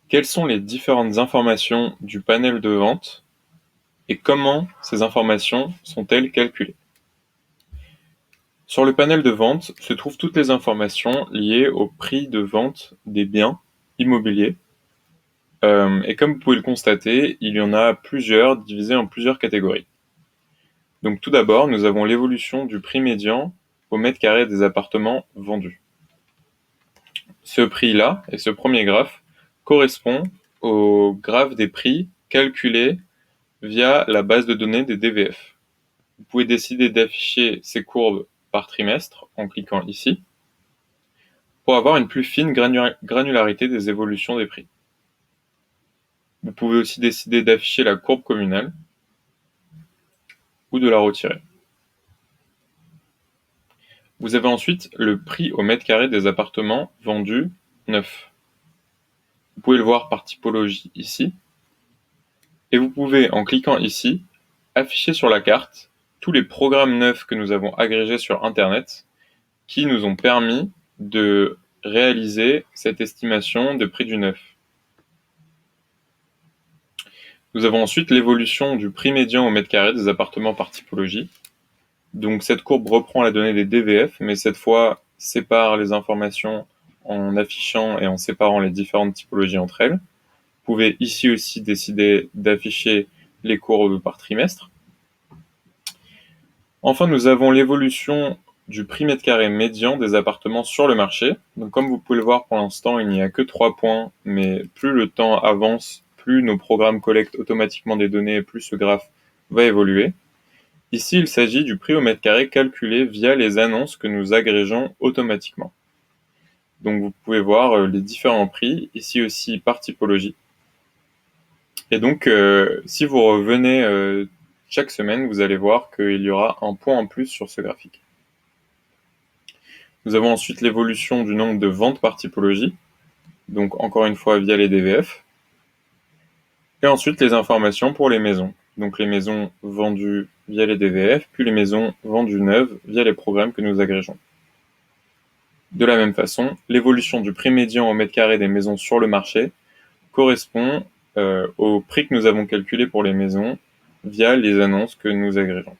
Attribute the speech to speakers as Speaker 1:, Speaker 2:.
Speaker 1: Quelles sont les différentes informations du panel de vente et comment ces informations sont-elles calculées? Sur le panel de vente se trouvent toutes les informations liées au prix de vente des biens immobiliers. Et comme vous pouvez le constater, il y en a plusieurs divisés en plusieurs catégories. Donc tout d'abord, nous avons l'évolution du prix médian au mètre carré des appartements vendus. Ce prix-là, et ce premier graphe, correspond au graphe des prix calculés via la base de données des DVF. Vous pouvez décider d'afficher ces courbes par trimestre en cliquant ici pour avoir une plus fine granularité des évolutions des prix. Vous pouvez aussi décider d'afficher la courbe communale ou de la retirer. Vous avez ensuite le prix au mètre carré des appartements vendus neufs. Vous pouvez le voir par typologie ici. Et vous pouvez, en cliquant ici, afficher sur la carte tous les programmes neufs que nous avons agrégés sur Internet qui nous ont permis de réaliser cette estimation de prix du neuf. Nous avons ensuite l'évolution du prix médian au mètre carré des appartements par typologie. Donc cette courbe reprend la donnée des DVF, mais cette fois sépare les informations en affichant et en séparant les différentes typologies entre elles. Vous pouvez ici aussi décider d'afficher les courbes par trimestre. Enfin, nous avons l'évolution du prix mètre carré médian des appartements sur le marché. Donc comme vous pouvez le voir pour l'instant, il n'y a que 3 points, mais plus le temps avance, plus nos programmes collectent automatiquement des données, plus ce graphe va évoluer. Ici, il s'agit du prix au mètre carré calculé via les annonces que nous agrégeons automatiquement. Donc vous pouvez voir les différents prix, ici aussi par typologie. Et donc, si vous revenez chaque semaine, vous allez voir qu'il y aura un point en plus sur ce graphique. Nous avons ensuite l'évolution du nombre de ventes par typologie, donc encore une fois via les DVF. Et ensuite les informations pour les maisons, donc les maisons vendues via les DVF, puis les maisons vendues neuves via les programmes que nous agrégeons. De la même façon, l'évolution du prix médian au mètre carré des maisons sur le marché correspond au prix que nous avons calculé pour les maisons via les annonces que nous agrégeons.